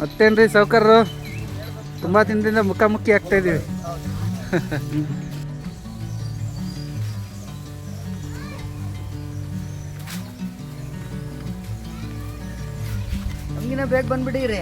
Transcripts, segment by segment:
ಮತ್ತೇನ್ರಿ ಸಾವ್ಕಾರರು, ತುಂಬ ದಿನದಿಂದ ಮುಖಾಮುಖಿ ಆಗ್ತಾ ಇದೀವಿ. ನಮಗಿನ ಬೇಗ ಬಂದ್ಬಿಟ್ಟಿರಿ.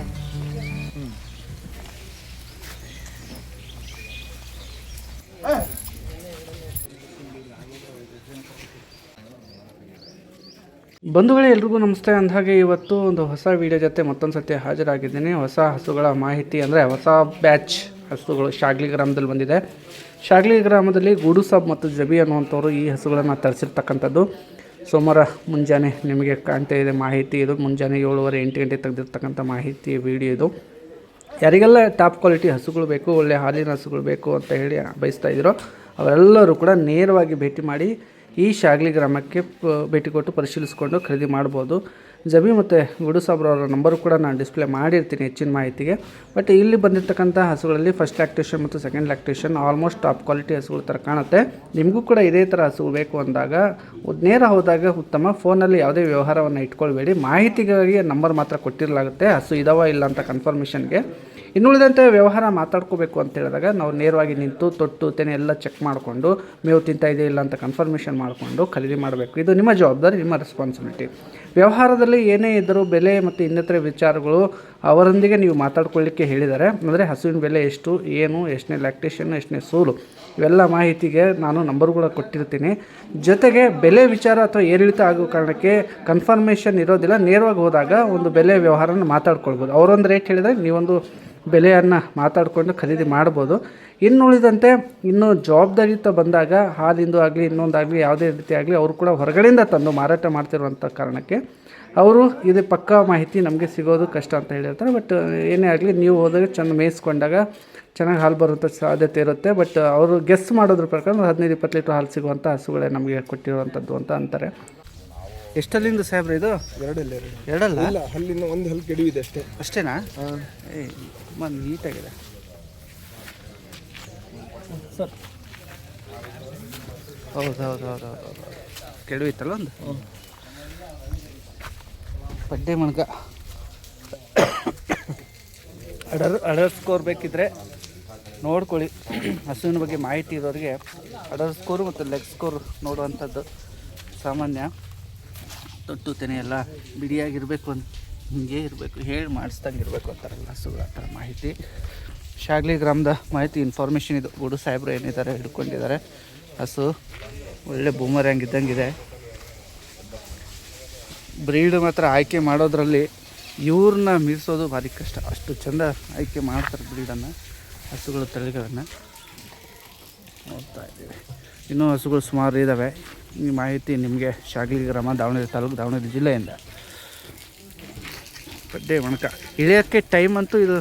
ಬಂಧುಗಳೇ, ಎಲ್ರಿಗೂ ನಮಸ್ತೆ. ಅಂದಹಾಗೆ ಇವತ್ತು ಒಂದು ಹೊಸ ವಿಡಿಯೋ ಜೊತೆ ಮತ್ತೊಂದು ಸತಿ ಹಾಜರಾಗಿದ್ದೀನಿ. ಹೊಸ ಹಸುಗಳ ಮಾಹಿತಿ ಅಂದರೆ ಹೊಸ ಬ್ಯಾಚ್ ಹಸುಗಳು ಶಾಗ್ಲಿ ಗ್ರಾಮದಲ್ಲಿ ಬಂದಿದೆ. ಶಾಗ್ಲಿ ಗ್ರಾಮದಲ್ಲಿ ಗೂಡು ಸಾಬ್ ಮತ್ತು ಜಬಿ ಅನ್ನುವಂಥವ್ರು ಈ ಹಸುಗಳನ್ನು ತರಿಸಿರ್ತಕ್ಕಂಥದ್ದು. ಸೋಮವಾರ ಮುಂಜಾನೆ ನಿಮಗೆ ಕಾಣ್ತಾ ಇದೆ ಮಾಹಿತಿ. ಇದು ಮುಂಜಾನೆ 7:30-8 ಗಂಟೆ ತೆಗೆದಿರ್ತಕ್ಕಂಥ ಮಾಹಿತಿ ವಿಡಿಯೋ ಇದು. ಯಾರಿಗೆಲ್ಲ ಟಾಪ್ ಕ್ವಾಲಿಟಿ ಹಸುಗಳು ಬೇಕು, ಒಳ್ಳೆ ಹಾಲಿನ ಹಸುಗಳು ಬೇಕು ಅಂತ ಹೇಳಿ ಬಯಸ್ತಾ ಇದ್ದೀರೋ ಅವರೆಲ್ಲರೂ ಕೂಡ ನೇರವಾಗಿ ಭೇಟಿ ಮಾಡಿ ಈ ಶಾಗ್ಲಿ ಗ್ರಾಮಕ್ಕೆ ಭೇಟಿ ಕೊಟ್ಟು ಪರಿಶೀಲಿಸಿಕೊಂಡು ಖರೀದಿ ಮಾಡ್ಬೋದು. ಜಬಿ ಮತ್ತು ಗುಡು ಸಾಬ್ರವರ ನಂಬರು ಕೂಡ ನಾನು ಡಿಸ್ಪ್ಲೇ ಮಾಡಿರ್ತೀನಿ ಹೆಚ್ಚಿನ ಮಾಹಿತಿಗೆ. ಬಟ್ ಇಲ್ಲಿ ಬಂದಿರತಕ್ಕಂಥ ಹಸುಗಳಲ್ಲಿ ಫಸ್ಟ್ ಲ್ಯಾಕ್ಟೇಷನ್ ಮತ್ತು second lactation almost top quality ಹಸುಗಳ ಥರ ಕಾಣುತ್ತೆ. ನಿಮಗೂ ಕೂಡ ಇದೇ ಥರ ಹಸುಗಳು ಬೇಕು ಅಂದಾಗ ನೇರ ಹೋದಾಗ ಉತ್ತಮ. ಫೋನಲ್ಲಿ ಯಾವುದೇ ವ್ಯವಹಾರವನ್ನು ಇಟ್ಕೊಳ್ಬೇಡಿ. ಮಾಹಿತಿಗಾಗಿ ನಂಬರ್ ಮಾತ್ರ ಕೊಟ್ಟಿರಲಾಗುತ್ತೆ, ಹಸು ಇದಾವ ಇಲ್ಲ ಅಂತ ಕನ್ಫರ್ಮೇಷನ್ಗೆ. ಇನ್ನುಳಿದಂತೆ ವ್ಯವಹಾರ ಮಾತಾಡ್ಕೋಬೇಕು ಅಂತ ಹೇಳಿದಾಗ ನಾವು ನೇರವಾಗಿ ನಿಂತು ತೊಟ್ಟು ತೆನೆ ಎಲ್ಲ ಚೆಕ್ ಮಾಡಿಕೊಂಡು ಮೇವು ತಿಂತಾ ಇದೆ ಇಲ್ಲ ಅಂತ ಕನ್ಫರ್ಮೇಷನ್ ಮಾಡಿಕೊಂಡು ಖರೀದಿ ಮಾಡಬೇಕು. ಇದು ನಿಮ್ಮ ಜವಾಬ್ದಾರಿ, ನಿಮ್ಮ ರೆಸ್ಪಾನ್ಸಿಬಿಲಿಟಿ. ವ್ಯವಹಾರದಲ್ಲಿ ಏನೇ ಇದ್ದರೂ ಬೆಲೆ ಮತ್ತು ಇನ್ನಿತರೆ ವಿಚಾರಗಳು ಅವರೊಂದಿಗೆ ನೀವು ಮಾತಾಡ್ಕೊಳ್ಳಿಕ್ಕೆ ಹೇಳಿದ್ದಾರೆ. ಅಂದರೆ ಹಸುವಿನ ಬೆಲೆ ಎಷ್ಟು, ಏನು, ಎಷ್ಟನೇ ಲ್ಯಾಕ್ಟೇಷನ್, ಎಷ್ಟನೇ ಸೂಲು, ಇವೆಲ್ಲ ಮಾಹಿತಿಗೆ ನಾನು ನಂಬರ್ಗಳು ಕೊಟ್ಟಿರ್ತೀನಿ. ಜೊತೆಗೆ ಬೆಲೆ ವಿಚಾರ ಅಥವಾ ಏರಿಳಿತ ಆಗೋ ಕಾರಣಕ್ಕೆ ಕನ್ಫರ್ಮೇಷನ್ ಇರೋದಿಲ್ಲ. ನೇರವಾಗಿ ಹೋದಾಗ ಒಂದು ಬೆಲೆ ವ್ಯವಹಾರನ ಮಾತಾಡ್ಕೊಳ್ಬೋದು. ಅವರೊಂದು ರೇಟ್ ಹೇಳಿದರೆ ನೀವೊಂದು ಬೆಲೆಯನ್ನು ಮಾತಾಡಿಕೊಂಡು ಖರೀದಿ ಮಾಡ್ಬೋದು. ಇನ್ನುಳಿದಂತೆ ಇನ್ನೂ ಜವಾಬ್ದಾರಿಯುತ ಬಂದಾಗ ಹಾಲಿಂದು ಆಗಲಿ ಇನ್ನೊಂದಾಗಲಿ ಯಾವುದೇ ರೀತಿ ಆಗಲಿ ಅವರು ಕೂಡ ಹೊರಗಡೆಯಿಂದ ತಂದು ಮಾರಾಟ ಮಾಡ್ತಿರುವಂಥ ಕಾರಣಕ್ಕೆ ಅವರು ಇದು ಪಕ್ಕಾ ಮಾಹಿತಿ ನಮಗೆ ಸಿಗೋದು ಕಷ್ಟ ಅಂತ ಹೇಳಿರ್ತಾರೆ. ಬಟ್ ಏನೇ ಆಗಲಿ ನೀವು ಹೋದಾಗ ಚೆಂದ ಮೇಯಿಸ್ಕೊಂಡಾಗ ಚೆನ್ನಾಗಿ ಹಾಲು ಬರುವಂಥ ಸಾಧ್ಯತೆ ಇರುತ್ತೆ. ಬಟ್ ಅವರು ಗೆಸ್ ಮಾಡೋದ್ರ ಪ್ರಕಾರ 15-20 ಲೀಟ್ರ್ ಹಾಲು ಸಿಗುವಂಥ ಹಸುಗಳೇ ನಮಗೆ ಕೊಟ್ಟಿರುವಂಥದ್ದು ಅಂತ ಅಂತಾರೆ. ಎಷ್ಟಲ್ಲಿಂದ ಸಾಹೇಬ್ರೆ ಇದು? ಎರಡಲ್ಲ, ಹಲ್ಲಿನ ಒಂದು ಹಲ್ಲು ಕೆಡವಿದೆ ಅಷ್ಟೇ. ಅಷ್ಟೇನಾ? ತುಂಬ ನೀಟಾಗಿದೆ ಸರ್. ಹೌದು ಕೆಡವಿತ್ತಲ್ಲ ಒಂದು ಬಡ್ಡೆ ಮಣ್ಗ. ಅಡರ್ ಸ್ಕೋರ್ ಬೇಕಿದ್ರೆ ನೋಡ್ಕೊಳ್ಳಿ. ಹಸುವಿನ ಬಗ್ಗೆ ಮಾಹಿತಿ ಇರೋರಿಗೆ ಅಡರ್ ಸ್ಕೋರು ಮತ್ತು ಲೆಗ್ ಸ್ಕೋರ್ ನೋಡುವಂಥದ್ದು ಸಾಮಾನ್ಯ. ತೊಟ್ಟು ತೆನೆ ಎಲ್ಲ ಬಿಡಿಯಾಗಿರಬೇಕು ಅಂತ ಹಿಂಗೆ ಇರಬೇಕು, ಹೇಳಿ ಮಾಡಿಸ್ದಂಗೆ ಇರಬೇಕು ಅಂತಾರಲ್ಲ ಹಸುಗಳ ಆ ಥರ ಮಾಹಿತಿ. ಶಾಗ್ಲಿ ಗ್ರಾಮದ ಮಾಹಿತಿ ಇನ್ಫಾರ್ಮೇಷನ್ ಇದು. ಗುಡು ಸಾಹೇಬ್ರು ಏನಿದ್ದಾರೆ ಹಿಡ್ಕೊಂಡಿದ್ದಾರೆ. ಹಸು ಒಳ್ಳೆ ಬೂಮರ್ಯಾಂಗ್ ಇದ್ದಂಗಿದೆ. ಬ್ರೀಡ್ ಮಾತ್ರ ಆಯ್ಕೆ ಮಾಡೋದ್ರಲ್ಲಿ ಇವ್ರನ್ನ ಮೀರಿಸೋದು ಭಾರಿ ಕಷ್ಟ. ಅಷ್ಟು ಚೆಂದ ಆಯ್ಕೆ ಮಾಡ್ತಾರೆ ಬ್ರೀಡನ್ನು, ಹಸುಗಳ ತಳಿಗಳನ್ನು ನೋಡ್ತಾ ಇದ್ದೀವಿ. ಇನ್ನೂ ಹಸುಗಳು ಸುಮಾರು ಇದ್ದಾವೆ. ಈ ಮಾಹಿತಿ ನಿಮಗೆ ಶಾಗ್ಲಿ ಗ್ರಾಮ, ದಾವಣಗೆರೆ ತಾಲೂಕು, ದಾವಣಗೆರೆ ಜಿಲ್ಲೆಯಿಂದ. ಬಡ್ಡೆ ಒಣಕ ಇಳಿಯೋಕ್ಕೆ ಟೈಮ್ ಅಂತೂ ಇದು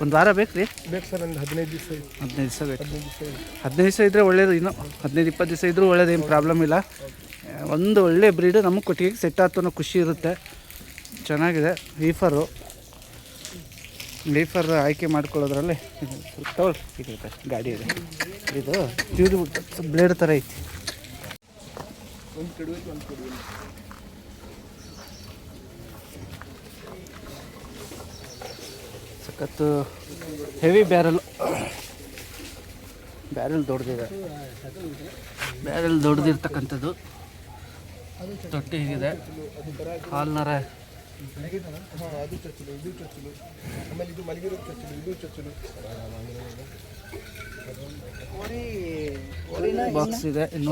ಒಂದು ವಾರ ಬೇಕು ರೀ? ಬೇಕು ಸರ್, ಒಂದು 15 ದಿವಸ. 15 ದಿವಸ ಬೇಕು. 15 ದಿವಸ ಇದ್ದರೆ ಒಳ್ಳೇದು. ಇನ್ನೂ 15-20 ದಿವಸ ಇದ್ದರೂ ಒಳ್ಳೇದು, ಏನು ಪ್ರಾಬ್ಲಮ್ ಇಲ್ಲ. ಒಂದು ಒಳ್ಳೆ ಬ್ರೀಡು ನಮಗೆ ಕೊಟ್ಟಿಗೆ ಸೆಟ್ ಆಯ್ತು ಅನ್ನೋ ಖುಷಿ ಇರುತ್ತೆ. ಚೆನ್ನಾಗಿದೆ. ಲೀಫರ್ ಆಯ್ಕೆ ಮಾಡ್ಕೊಳ್ಳೋದ್ರಲ್ಲಿ ಸ್ವಲ್ಪ ತಗೊಳ್ಳಿ. ಗಾಡಿ ಇದೆ ಇದು, ತಿರುಗಿ ಬ್ಲೇಡ್ ಥರ ಐತಿ. ಒಂದು ಕೆಡವೈತೆ, ಒಂದು ಕೆಡವಿಲ್ಲ. ಸಖತ್ತು ಹೆವಿ ಬ್ಯಾರಲ್ ದೊಡ್ಡದಿದೆ. ಬ್ಯಾರಲ್ ದೊಡ್ಡದಿರ್ತಕ್ಕಂಥದ್ದು. ತೊಟ್ಟಿ ಹೀಗಿದೆ. ಹಾಲ್ನರ ಅದು ಚಚ್ಚಲು, ಇದು ಚಚ್ಚಲು, ಆಮೇಲೆ ಇದು ಮಲಗಿರೋ ಚಚ್ಚಲು, ಇದು ಚಚ್ಚಲು. ಬಾಕ್ಸ್ ಇದೆ. ಇನ್ನೂ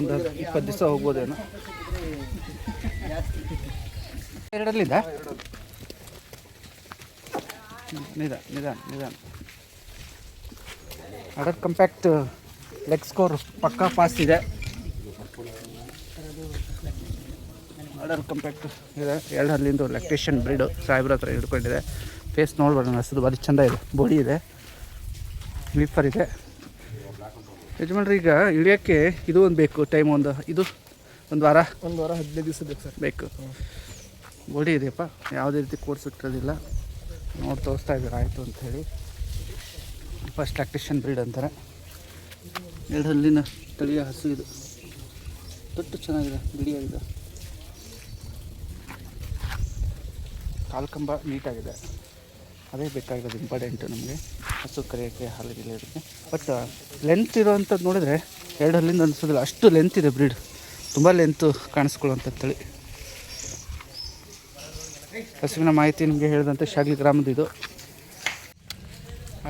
ಒಂದು 20 ದಿವಸ ಹೋಗ್ಬೋದೇನೋ. ಎರಡಲ್ಲಿದ್ದ ನಿಧಾನ. ಅಡರ್ ಕಂಪ್ಯಾಕ್ಟ್ ಲೆಗ್ ಸ್ಕೋರ್ ಪಕ್ಕಾ ಪಾಸ್ ಇದೆ. ಅಡರ್ ಕಂಪ್ಯಾಕ್ಟ್ ಇದೆ. 2 ಹಲ್ಲಿಂದು ಲ್ಯಾಕ್ಟೇಷನ್ ಬ್ರೀಡು ಸಾಹೇಬ್ರ ಹತ್ರ ಹಿಡ್ಕೊಂಡಿದೆ. ಫೇಸ್ ನೋಡ್ಬೇಡ, ಹಸುದು ಭಾರಿ ಚೆಂದ ಇದೆ. ಬಾಡಿ ಇದೆ, ಲೀಫರ್ ಇದೆ. ಯಜಮಾನ್ರಿ, ಈಗ ಇಳಿಯೋಕ್ಕೆ ಇದು ಒಂದು ಬೇಕು ಟೈಮ್. ಇದು ಒಂದು ವಾರ 15 ದಿವಸ ಬೇಕು ಸರ್. ಬೇಕು. ಬಾಡಿ ಇದೆಯಪ್ಪ, ಯಾವುದೇ ರೀತಿ ಕೋರ್ಸಿಟ್ಟಿರೋದಿಲ್ಲ. ನೋಡಿ ತೋರಿಸ್ತಾ ಇದ್ದಾರೆ ಆಯಿತು ಅಂಥೇಳಿ. ಫಸ್ಟ್ ಲ್ಯಾಕ್ಟೇಷನ್ ಬ್ರೀಡ್ ಅಂತಾರೆ. 2 ಹಲ್ಲಿನ ತಳಿಯ ಹಸು ಇದು. ತೊಟ್ಟು ಚೆನ್ನಾಗಿದೆ, ಬಿಡಿಯಾಗಿದೆ. ಕಾಲ್ಕಂಬ ನೀಟಾಗಿದೆ. ಅದೇ ಬೇಕಾಗಿರೋದು ಇಂಪಾರ್ಟೆಂಟು ನಮಗೆ ಹಸು ಕರೆಯೋಕ್ಕೆ ಹಾಲು ಗಿಲಿಯೋದಕ್ಕೆ. ಬಟ್ ಲೆಂತ್ ಇರೋವಂಥದ್ದು ನೋಡಿದರೆ 2 ಹಲ್ಲಿಂದ ಅನಿಸೋದಿಲ್ಲ, ಅಷ್ಟು ಲೆಂತ್ ಇದೆ ಬ್ರೀಡ್, ತುಂಬ ಲೆಂತು ಕಾಣಿಸ್ಕೊಳ್ಳುವಂಥ ತಳಿ. ಹಸುವಿನ ಮಾಹಿತಿ ನಿಮಗೆ ಹೇಳಿದಂತೆ ಶಾಗ್ಲಿ ಗ್ರಾಮದ ಇದು.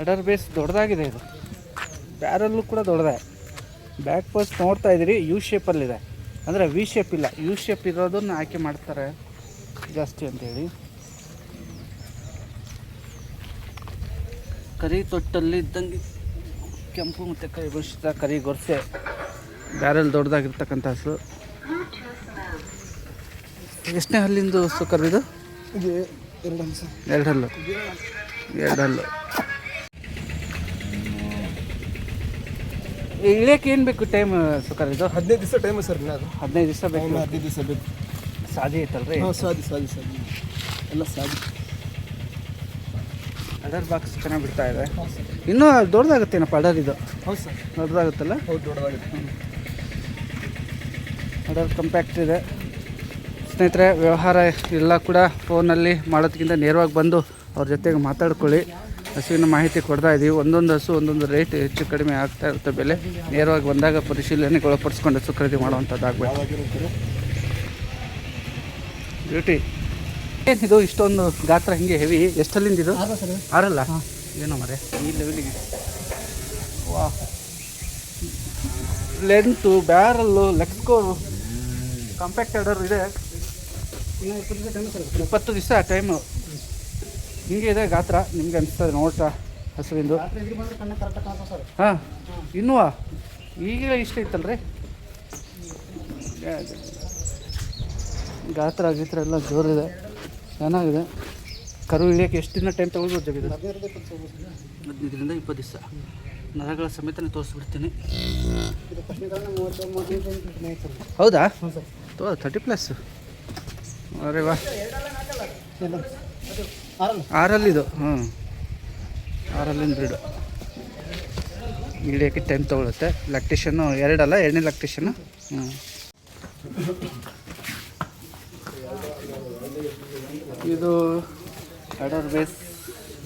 ಅಡರ್ ಬೇಸ್ ದೊಡ್ಡದಾಗಿದೆ, ಇದು ಬ್ಯಾರಲ್ಲೂ ಕೂಡ ದೊಡ್ಡದೇ. ಬ್ಯಾಕ್ ಪೋಸ್ಟ್ ನೋಡ್ತಾ ಇದ್ದೀರಿ, ಯು ಶೇಪಲ್ಲಿದೆ, ಅಂದರೆ ವಿ ಶೇಪ್ ಇಲ್ಲ, ಯು ಶೇಪ್ ಇರೋದನ್ನು ಆಯ್ಕೆ ಮಾಡ್ತಾರೆ ಜಾಸ್ತಿ ಅಂತೇಳಿ. ಕರಿ ತೊಟ್ಟಲ್ಲಿ ಇದ್ದಂಗೆ ಕೆಂಪು ಮತ್ತು ಕರಿ ಬುಷಿತ ಕರಿ ಗೊರ್ಸೆ, ಬ್ಯಾರಲ್ ದೊಡ್ಡದಾಗಿರ್ತಕ್ಕಂಥ ಹಸು. ಎಷ್ಟನೇ ಹಲ್ಲಿಂದು ಹಸು ಕರೆದಿದ್ದು? ಇದು 2 ಹಲ್ಲು ಸರ್. 2 ಹಲ್ಲು, 2 ಹಲ್ಲು. ಇಳಿಯೋಕೆ ಏನು ಬೇಕು ಟೈಮ್ ಸುಕರ್ ಇದು? 15 ದಿವಸ ಟೈಮ್ ಸರ್. ಇನ್ನು ಅದು 15 ದಿವಸ ಬೇಕು. 15 ದಿವಸ ಬೇಕು. ಸಾದಿ ಐತಲ್ರಿ? ಹಾಂ, ಸಾದಿ ಎಲ್ಲ ಸಾದಿ. ಅಡರ್ ಬಾಕ್ಸ್ ಚೆನ್ನಾಗಿ ಬಿಡ್ತಾ ಇದೆ. ಇನ್ನೂ ದೊಡ್ಡದಾಗುತ್ತೇನಪ್ಪ ಅಡರ್ ಇದು? ಹೌದು ಸರ್, ದೊಡ್ಡದಾಗುತ್ತಲ್ಲ? ಹೌದು ದೊಡ್ಡದಾಗುತ್ತೆ. ಅಡರ್ ಕಂಪ್ಯಾಕ್ಟ್ ಇದೆ. ಸ್ನೇಹಿತರೆ, ವ್ಯವಹಾರ ಎಲ್ಲ ಕೂಡ ಫೋನಲ್ಲಿ ಮಾಡೋದಕ್ಕಿಂತ ನೇರವಾಗಿ ಬಂದು ಅವ್ರ ಜೊತೆಗೆ ಮಾತಾಡ್ಕೊಳ್ಳಿ. ಹಸುವಿನ ಮಾಹಿತಿ ಕೊಡ್ತಾ ಇದ್ದೀವಿ. ಒಂದೊಂದು ಹಸು ಒಂದೊಂದು ರೇಟ್ ಹೆಚ್ಚು ಕಡಿಮೆ ಆಗ್ತಾ ಇರುತ್ತೆ ಬೆಲೆ. ನೇರವಾಗಿ ಬಂದಾಗ ಪರಿಶೀಲನೆಗೆ ಒಳಪಡಿಸ್ಕೊಂಡು ಹಸು ಖರೀದಿ ಮಾಡುವಂಥದ್ದು ಆಗಬೇಕು. ಬ್ಯೂಟಿ ಏನಿದು ಇಷ್ಟೊಂದು ಗಾತ್ರ ಹಿಂಗೆ ಹೆವಿ? ಎಷ್ಟಲ್ಲಿಂದ ಇದು? 6 ಏನೋ ಮರೆ ಈ ಲೆವೆಲಿಗೆ. ವಾ, ಲೆಂತು, ಬ್ಯಾರಲ್ಲು, ಲೆಕ್ಸ್ಕೋರು, ಕಾಂಪ್ಯಾಕ್ಟ್ ಆರ್ಡರ್ ಇದೆ. 20 ದಿವಸ ಟೈಮು. ಹಿಂಗೆ ಇದೆ ಗಾತ್ರ, ನಿಮ್ಗೆ ಅನಿಸ್ತದೆ ನೋಟ ಹಸುವಿಂದು? ಹಾಂ, ಇನ್ನೂ ಈಗ ಇಷ್ಟ ಇತ್ತಲ್ರಿ ಗಾತ್ರ ಗೀತ್ರ ಎಲ್ಲ ಜೋರಿದೆ, ಚೆನ್ನಾಗಿದೆ. ಕರು ಇಳಿಯೋಕ್ಕೆ ಎಷ್ಟು ದಿನ ಟೈಮ್ ತೊಗೊಳ್ಬೋದು ಜಗದು? 15ರಿಂದ 20 ದಿವಸ. ನರಗಳ ಸಮೇತನೇ ತೋರಿಸ್ಬಿಡ್ತೀನಿ. ಹೌದಾ? 30+. ಅರೆ ವಾ, 6 ಹ್ಞೂ 6 ಬ್ರೀಡು. ಇಳಿಯೋಕ್ಕೆ ಟೈಮ್ ತೊಗೊಳುತ್ತೆ. ಲ್ಯಾಕ್ಟೇಷನ್ನು 2 ಅಲ್ಲ, 2ನೇ ಲ್ಯಾಕ್ಟೇಷನ್ನು. ಹ್ಞೂ, ಇದು ಅಡರ್ ಬೇಸ್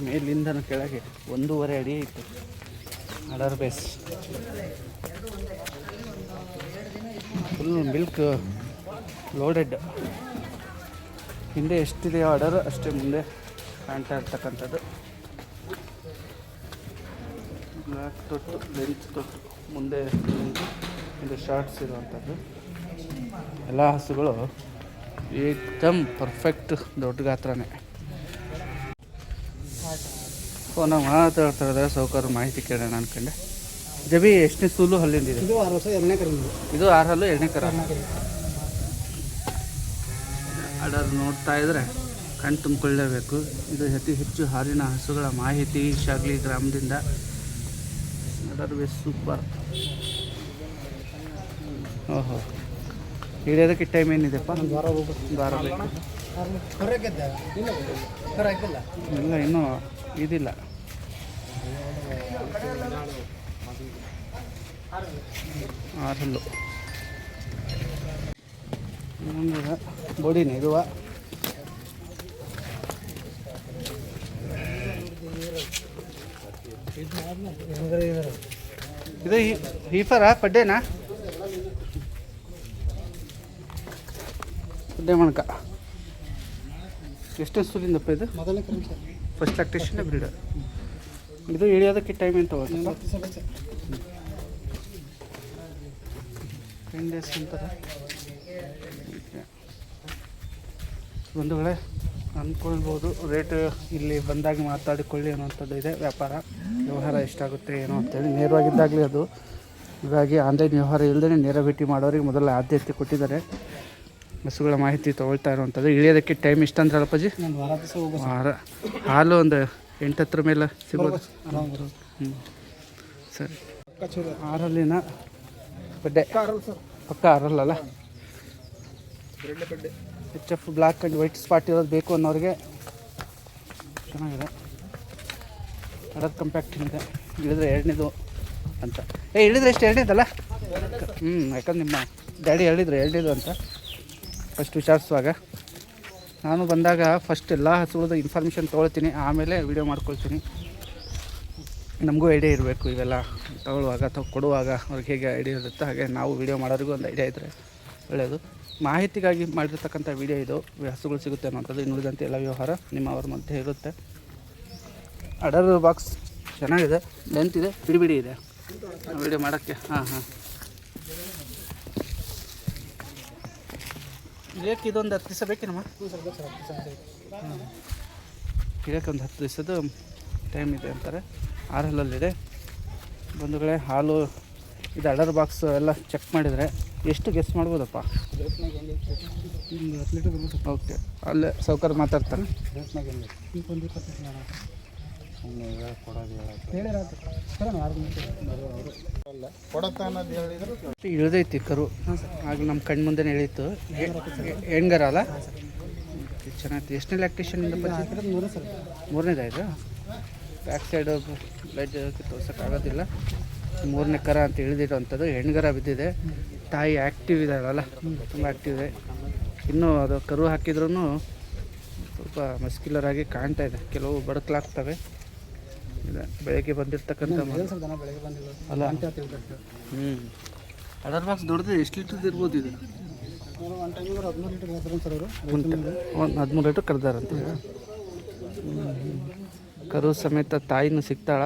ಮೇಲಿಂದ ಕೆಳಗೆ 1.5 ಅಡಿ ಇತ್ತು other base. Full milk loaded. ಹಿಂದೆ ಎಷ್ಟಿದೆಯೋ ಅಡರ್ ಅಷ್ಟೇ ಮುಂದೆ ಕಾಣ್ತಾ ಇರ್ತಕ್ಕಂಥದ್ದು. ಬ್ಲ್ಯಾಕ್ ತೊಟ್ಟು, ಲೆಂತ್ ತೊಟ್ಟು, ಮುಂದೆ ಇದು ಶಾರ್ಟ್ಸ್ ಇರುವಂಥದ್ದು. ಎಲ್ಲ ಹಸುಗಳು ಏಕ್ದಮ್ ಪರ್ಫೆಕ್ಟ್ ದೊಡ್ಡ ಗಾತ್ರನೇ. ಫೋನ ಮಾತಾಡ್ತಾ ಸೌಕರ್ಯ ಮಾಹಿತಿ ಕೇಳೋಣ ಅನ್ಕೊಂಡೆ. ಜಬಿ ಎಷ್ಟನೇ ಸೂಲು ಹಲ್ಲಿಂದಿದೆ? ಇದು 6 ವರ್ಷ 2ನೇ ಕರು. ಇದು 6 ಹಲ್ಲು 2ನೇ ಕರ. ಅಡರ್ ನೋಡ್ತಾ ಇದ್ರೆ ಕಣ್ಣು ತುಂಬಿಕೊಳ್ಳೇಬೇಕು. ಇದು ಅತಿ ಹೆಚ್ಚು ಹಾಲಿನ ಹಸುಗಳ ಮಾಹಿತಿ ಶಾಗ್ಲಿ ಗ್ರಾಮದಿಂದ. Other base super. ಓಹೋ, ಹಿಡಿಯೋದಕ್ಕೆ ಟೈಮ್ ಏನಿದೆಪ್ಪ? 1 ವಾರ ಬೇಕು. ಇಲ್ಲ, ಇನ್ನೂ ಇದಿಲ್ಲ. 6 ಹಲ್ಲು. ಇನ್ನೊಂದು ಬೋಡಿನೇ ಇದುವ. ಇದು ಹೀಫರಾ ಪಡ್ಡೇನಾ? ಪಡ್ಡೆ ಮಣಕ. ಎಷ್ಟು ಸೂಲಿಂದಪ್ಪ ಇದು? ಮೊದಲನೇ ಕರು ಸರ್. First lactation bread. ಇದು ಇಳಿಯೋದಕ್ಕೆ ಟೈಮ್ ಏನು ತಗೋತಪ್ಪ? 10 ಡೇಸ್ ಅಂತಾರೆ. ಬಂಧುಗಳೇ, ಅಂದ್ಕೊಳ್ಬೋದು ರೇಟ್ ಇಲ್ಲಿ ಬಂದಾಗ ಮಾತಾಡಿಕೊಳ್ಳಿ ಅನ್ನೋಂಥದ್ದು ಇದೆ. ವ್ಯವಹಾರ ಎಷ್ಟಾಗುತ್ತೆ ಏನೋ ಅಂತೇಳಿ ನೇರವಾಗಿದ್ದಾಗಲೇ ಅದು. ಹೀಗಾಗಿ ಆನ್ಲೈನ್ ವ್ಯವಹಾರ ಇಲ್ಲದೇ ನೇರ ಭೇಟಿ ಮಾಡೋರಿಗೆ ಮೊದಲ ಆದ್ಯತೆ ಕೊಟ್ಟಿದ್ದಾರೆ. ಹಸುಗಳ ಮಾಹಿತಿ ತೊಗೊಳ್ತಾ ಇರುವಂಥದ್ದು. ಇಳಿಯೋದಕ್ಕೆ ಟೈಮ್ ಇಷ್ಟ ಅಂದ್ರಲ್ಲಪ್ಪಾಜಿ? 1 ವಾರ ದಿವಸ ಹೋಗ್ಬೋದು. ವಾರ. ಹಾಲು ಒಂದು 8-10 ಮೇಲೆ ಸಿಗೋದು. ಹ್ಞೂ, ಸರಿ. 6 ಹಲ್ಲಿನ ಪಡ್ಡೆ ಪಕ್ಕ 6 ಹಲ್ಲಲ್ಲ? HF black and white spot ಇರೋದು ಬೇಕು ಅನ್ನೋರಿಗೆ ಚೆನ್ನಾಗಿದೆ. ಅಡರ್ ಕಂಪ್ಯಾಕ್ಟ್ ಇದೆ. ಇಳಿದ್ರೆ 2ನೇದು ಅಂತ. ಇಳಿದ್ರೆ ಎಷ್ಟು 2ನೇದಲ್ಲ? ಯಾಕಂದ್ರೆ ನಿಮ್ಮ ಡ್ಯಾಡಿ ಹೇಳಿದ್ರು 2ನೇದು ಅಂತ ಫಸ್ಟ್ ವಿಚಾರಿಸುವಾಗ. ನಾನು ಬಂದಾಗ ಫಸ್ಟ್ ಎಲ್ಲ ಹಸುಗಳದ್ದು ಇನ್ಫಾರ್ಮೇಷನ್ ತೊಗೊಳ್ತೀನಿ, ಆಮೇಲೆ ವೀಡಿಯೋ ಮಾಡ್ಕೊಳ್ತೀನಿ. ನಮಗೂ ಐಡಿಯಾ ಇರಬೇಕು ಇವೆಲ್ಲ ತೊಗೊಳ್ಳುವಾಗ ಅಥವಾ ಕೊಡುವಾಗ ಅವ್ರಿಗೆ ಹೇಗೆ ಐಡಿಯಾ ಇರುತ್ತೋ ಹಾಗೆ ನಾವು ವೀಡಿಯೋ ಮಾಡೋರಿಗೂ ಒಂದು ಐಡಿಯಾ ಇದ್ದರೆ ಒಳ್ಳೆಯದು. ಮಾಹಿತಿಗಾಗಿ ಮಾಡಿರ್ತಕ್ಕಂಥ ವೀಡಿಯೋ ಇದು. ಹಸುಗಳು ಸಿಗುತ್ತೆ ಅನ್ನೋಂಥದ್ದು. ಇನ್ನುಳಿದಂತೆ ಎಲ್ಲ ವ್ಯವಹಾರ ನಿಮ್ಮವ್ರ ಮಧ್ಯೆ ಇರುತ್ತೆ. ಅಡರ್ ಬಾಕ್ಸ್ ಚೆನ್ನಾಗಿದೆ, ಲೆಂತ್ ಇದೆ, ಬಿಡಿ ಇದೆ ವೀಡಿಯೋ ಮಾಡೋಕ್ಕೆ. ಹಾಂ ಇಳಿಯೋಕ್ಕೆ ಇದೊಂದು 10 ದಿವಸ ಬೇಕೇನಮ್ಮ? ಇಳಿಯೋಕ್ಕೆ ಒಂದು 10 ದಿವಸದ ಟೈಮ್ ಇದೆ ಅಂತಾರೆ. 6 ಹಲ್ಲಲ್ಲಿದೆ ಬಂಧುಗಳೇ. ಹಾಲು ಇದು ಅಡರ್ ಬಾಕ್ಸ್ ಎಲ್ಲ ಚೆಕ್ ಮಾಡಿದರೆ ಎಷ್ಟು ಗೆಸ್ ಮಾಡ್ಬೋದಪ್ಪ? 10 ಲೀಟರ್. ಓಕೆ, ಅಲ್ಲೇ ಸೌಕರ್ಯ ಮಾತಾಡ್ತಾರೆ. ಇಳಿದೈತಿ ಕರು, ಆಗ ನಮ್ಮ ಕಣ್ಣು ಮುಂದೆ ಇಳೀತು. ಹೆಣ್ಗರ ಅಲ್ಲ, ಚೆನ್ನಾಗಿ. ಎಷ್ಟನೇ ಲ್ಯಾಕ್ಟೇಷನಿಂದ? 3ನೇದಾಯ್ತು. ಬ್ಯಾಕ್ ಸೈಡು ಬ್ಲಡ್ ತೋರ್ಸೋಕ್ಕಾಗೋದಿಲ್ಲ. 3ನೇ ಕರ ಅಂತ ಇಳಿದಿರೋವಂಥದ್ದು. ಹೆಣ್ಗರ ಬಿದ್ದಿದೆ. ತಾಯಿ ಆ್ಯಕ್ಟಿವ್ ಇದ್ದಾಳಲ್ಲ, ತುಂಬ ಆ್ಯಕ್ಟಿವ್ ಇದೆ. ಇನ್ನೂ ಅದು ಕರು ಹಾಕಿದ್ರೂ ಸ್ವಲ್ಪ ಮಸ್ಕ್ಯುಲರ್ ಆಗಿ ಕಾಣ್ತಾ ಇದೆ. ಕೆಲವು ಬಡಕಲಾಗ್ತವೆ. ಇದೆ ಬೆಳಗ್ಗೆ ಬಂದಿರ್ತಕ್ಕಂಥ ಅಲ್ಲ. ಅಡರ್ ಬಾಕ್ಸ್ ದೊಡ್ಡದು. ಎಷ್ಟು ಲೀಟ್ರದ್ದು ಇರ್ಬೋದು ಇದು? ಒಂದು 13 ಲೀಟ್ರ್ ಕರೆದಾರಂತ. ಕರು ಸಮೇತ ತಾಯಿನೂ ಸಿಗ್ತಾಳ.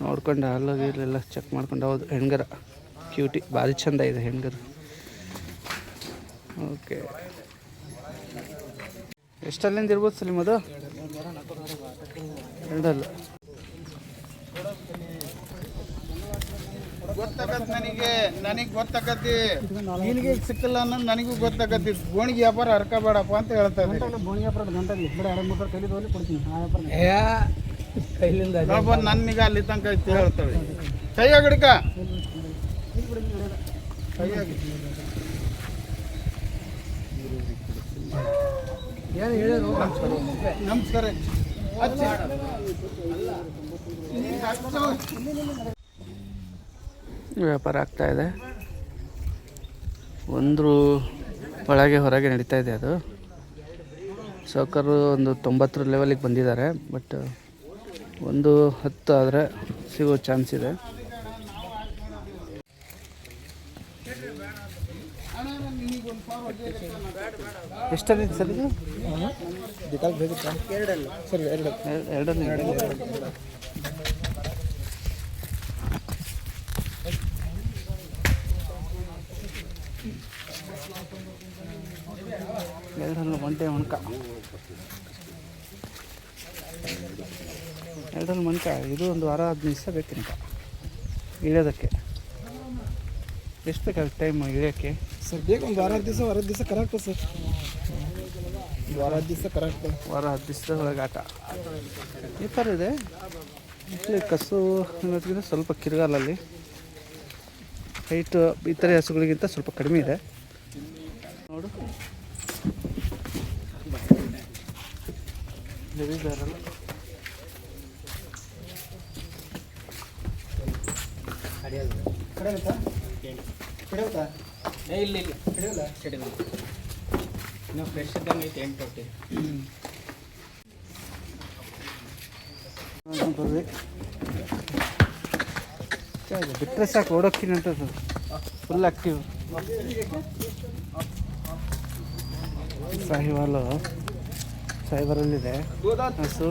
ನೋಡ್ಕೊಂಡು ಹಾಲು ಗೀಲೆಲ್ಲ ಚೆಕ್ ಮಾಡ್ಕೊಂಡು. ಹೌದು, ಹೆಣ್ಗರ ಕ್ಯೂಟಿ, ಭಾರಿ ಚಂದ ಇದೆ ಹೆಣ್ಗರ. ಓಕೆ, ಎಷ್ಟಲ್ಲಿಂದ ಇರ್ಬೋದು ಸಲೀಮ್ ಅದು? 2 ಅಲ್ಲ. ಗೊತ್ತಾಗತ್ತೆ ನನಗೆ ಗೊತ್ತಾಗತ್ತೆ. ನಿನಗೆ ಸಿಕ್ಕಲ್ಲ ಅನ್ನೋದು ನನಗೂ ಗೊತ್ತಾಗತ್ತೆ. ಗೋಣಿಗೆ ವ್ಯಾಪಾರ ಹರ್ಕೋಬೇಡಪ್ಪ ಅಂತ ಹೇಳ್ತಾ ಇದ್ದೀನಿ. ನನ್ನಿಗೆ ಅಲ್ಲಿ ತನಕ ಐತಿ ಹೇಳ್ತಾಳೆ. ಕೈಯಾಗ ಹಿಡ್ಕ, ಕೈಯಾಗಿ ನಮಸ್ಕಾರ. ವ್ಯಾಪಾರ ಆಗ್ತಾಯಿದೆ. ಒಂದು ಒಳಗೆ ಹೊರಗೆ ನಡೀತಾ ಇದೆ ಅದು. ಸೌಕರ್ಯ ಒಂದು 90 ಲೆವೆಲಿಗೆ ಬಂದಿದ್ದಾರೆ. ಬಟ್ 110 ಆದರೆ ಸಿಗೋ ಚಾನ್ಸ್ ಇದೆ. ಎಷ್ಟಲ್ಲಿದೆ ಸರ್ ಇದು? 2 2 ಒಂಟೆ ಮಣ್ಕ. 2 ಮಣ್ಕ. ಇದು ಒಂದು ವಾರ 15 ದಿವಸ ಬೇಕಂತ ಇಳಿಯೋದಕ್ಕೆ. ಎಷ್ಟು ಬೇಕಾಗುತ್ತೆ ಟೈಮ್ ಇಳಿಯೋಕ್ಕೆ? ಸರ್ ಬೇಕು ಒಂದು ವಾರ 10 ದಿವಸ ಕರೆಕ್ಟ್ ಸರ್. ವಾರ 10 ದಿವಸ ಕರೆಕ್ಟ್. ವಾರ 10 ದಿವಸದ ಒಳಗೆ ಆಟ ಈ ಥರ ಇದೆ. ಇಲ್ಲಿ ಕಸು ಅನ್ನೋದಕ್ಕಿಂತ ಸ್ವಲ್ಪ ಕಿರುಗಾಲಲ್ಲಿ ಹೈಟು ಇತರೆ ಹಸುಗಳಿಗಿಂತ ಸ್ವಲ್ಪ ಕಡಿಮೆ ಇದೆ. ನೋಡು, ಇದಾರಲ್ಲ. ಬರ್ರಿ, ಬಿಟ್ಟರೆ ಸಾಕು ಓಡೋಕ್ಕಿನ ಅಂತದ್ದು. Full active. ಸಾಹಿವಾಲು ಸಾಹಿಬರಲ್ಲಿದೆ ಹಸು.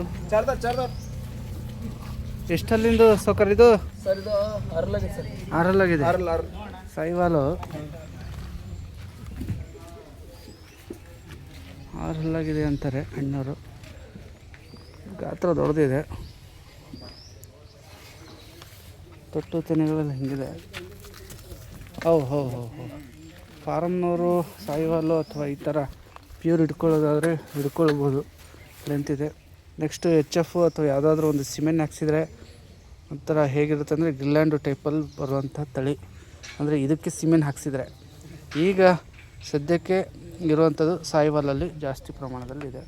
ಎಷ್ಟಲ್ಲಿಂದು ಸೌಕರ್ಯ ಇದು? ಸರ್ ಇದು 6 ಸರ್. 6 ಸಾಹಿವಾಲು 6 ಅಂತಾರೆ ಅಣ್ಣವರು. ಗಾತ್ರ ದೊಡ್ಡದಿದೆ. ತೊಟ್ಟು ತೆನೆಗಳೆಲ್ಲ ಹಿಂಗಿದೆ. ಹೌದು ಫಾರಮ್ನವರು ಸಾಯಿವಾಲು ಅಥವಾ ಈ ಥರ ಪ್ಯೂರ್ ಹಿಡ್ಕೊಳ್ಳೋದಾದರೆ ಹಿಡ್ಕೊಳ್ಬೋದು. ಲೆಂತಿದೆ. ನೆಕ್ಸ್ಟು HF ಅಥವಾ ಯಾವುದಾದ್ರೂ ಒಂದು ಸಿಮೆಂಟ್ ಹಾಕ್ಸಿದ್ರೆ ಒಂಥರ ಹೇಗಿರುತ್ತೆ ಅಂದರೆ ಗ್ರಿಲ್ಯಾಂಡು ಟೈಪಲ್ಲಿ ಬರುವಂಥ ತಳಿ. ಅಂದರೆ ಇದಕ್ಕೆ ಸಿಮೆಂಟ್ ಹಾಕ್ಸಿದ್ರೆ. ಈಗ ಸದ್ಯಕ್ಕೆ ಇರುವಂಥದ್ದು ಸಾಯಿವಾಲಲ್ಲಿ ಜಾಸ್ತಿ ಪ್ರಮಾಣದಲ್ಲಿದೆ.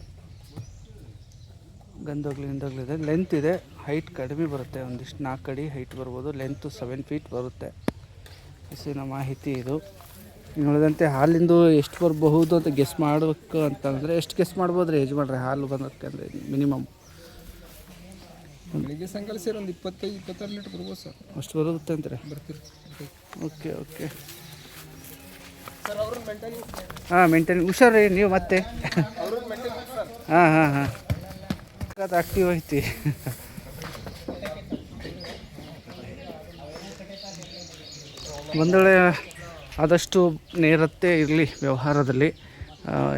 ಗಂದೋಗ್ಲಿದೆ. ಲೆಂತ್ ಇದೆ. ಹೈಟ್ ಕಡಿಮೆ ಬರುತ್ತೆ. ಒಂದಿಷ್ಟು 4 ಅಡಿ ಹೈಟ್ ಬರ್ಬೋದು. ಲೆಂತು 7 ಫೀಟ್ ಬರುತ್ತೆ. ಹಸುವಿನ ಮಾಹಿತಿ ಇದು. ನೋಡಿದಂತೆ ಹಾಲಿಂದು ಎಷ್ಟು ಬರಬಹುದು ಅಂತ ಗೆಸ್ ಮಾಡಬೇಕು ಅಂತಂದರೆ ಎಷ್ಟು ಗೆಸ್ ಮಾಡ್ಬೋದು ರೀ ಯಜಮಾನ್ರೆ ಹಾಲು ಬಂದಕ್ಕೆ ಅಂದರೆ ಮಿನಿಮಮ್ ಬೆಳಿಗ್ಗೆ ಸಾಯಂಕಾಲ ಸೇರಿ ಒಂದು 25-26 ಲೀಟ್ರ್ ಬರ್ಬೋದು ಸರ್. ಅಷ್ಟು ಬರುತ್ತೆ ಅಂತಾರೆ. ಬರ್ತೀರಿ ಓಕೆ ಓಕೆ ಸರ್. ಅವ್ರನ್ನ ಮೇಂಟೈನ್ ಹಾಂ ಮೇಂಟೈನ್ ಹುಷಾರಿ ನೀವು ಮತ್ತೆ ಅವ್ರನ್ನ ಮೇಂಟೈನ್ ಸರ್. ಹಾಂ ಹಾಂ ಹಾಂ ಅದು ಆಕ್ಟಿವ್ ಐತಿ. ಒಂದು ವೇಳೆ ಆದಷ್ಟು ನೇರತೆ ಇರಲಿ ವ್ಯವಹಾರದಲ್ಲಿ,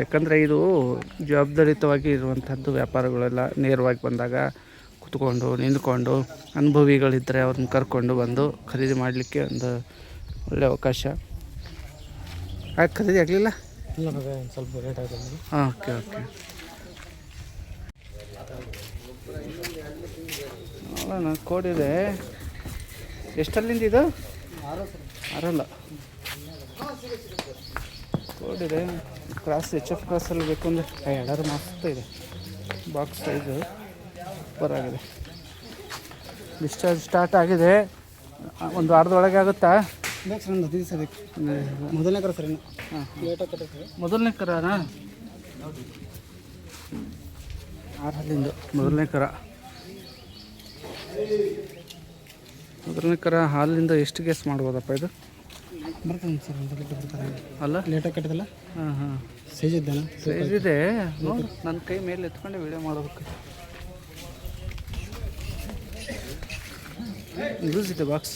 ಯಾಕಂದರೆ ಇದು ಜವಾಬ್ದಾರಿಯುತವಾಗಿ ಇರುವಂಥದ್ದು. ವ್ಯಾಪಾರಗಳೆಲ್ಲ ನೇರವಾಗಿ ಬಂದಾಗ ಕುತ್ಕೊಂಡು ನಿಂತ್ಕೊಂಡು ಅನುಭವಿಗಳಿದ್ದರೆ ಅವ್ರನ್ನ ಕರ್ಕೊಂಡು ಬಂದು ಖರೀದಿ ಮಾಡಲಿಕ್ಕೆ ಒಂದು ಒಳ್ಳೆಯ ಅವಕಾಶ. ಆಯ್ತು, ಖರೀದಿ ಆಗಲಿಲ್ಲ? ಇಲ್ಲ ಸ್ವಲ್ಪ ರೇಟ್ ಆಗಿದೆ. ಹಾಂ ಓಕೆ ಓಕೆ ನೋಡೋಣ. ಕೋಡಿದೆ ಎಷ್ಟಲ್ಲಿಂದ ಇದು? ಆರಲ್ಲ ಕೋಡಿದೆ. ಕ್ರಾಸ್ HF ಕ್ರಾಸಲ್ಲಿ ಬೇಕು ಅಂದರೆ ಎಲ್ಲರೂ ಮಸ್ತ್ ಇದೆ. ಬಾಕ್ಸ್ ಸೈಜು ಸೂಪರ್ ಆಗಿದೆ. ಡಿಸ್ಚಾರ್ಜ್ ಸ್ಟಾರ್ಟ್ ಆಗಿದೆ. ಒಂದು ವಾರದೊಳಗೆ ಆಗುತ್ತಾ? ಸರ್ ಒಂದು 15 ಸರ್. ಮೊದಲನೇ ಕರ ಸರ್. ಹಾಂ ಲೇಟಾಗಿ ಕಟ್ಟಕ್ಕೆ ಮೊದಲನೇ ಕರನಾ? 6 ಹಲ್ಲಿಂದು ಮೊದಲನೇ ಕರ. ಮೊದಲನೇ ಕರ ಹಾಲಿಂದ ಎಷ್ಟು ಗೆಸ್ ಮಾಡ್ಬೋದಪ್ಪ ಇದು? ಬರ್ತಾನೆ ಸರ್, 1 ಲೀಟ್ರ್ ಬರ್ತಾರೆ. ಅಲ್ಲ ಲೇಟಾಗಿ ಕಟ್ಟಿದಲ್ಲ, ಹಾಂ ಹಾಂ ಸೈಜ್ ಇದ್ದಾನೆ. ಸೈಜ್ ಇದೆ. ನೋಡು, ನನ್ನ ಕೈ ಮೇಲೆ ಎತ್ಕೊಂಡೆ ವಿಡಿಯೋ ಮಾಡೋದಕ್ಕೆ. ಲೂಸ್ ಇದೆ ಬಾಕ್ಸ್.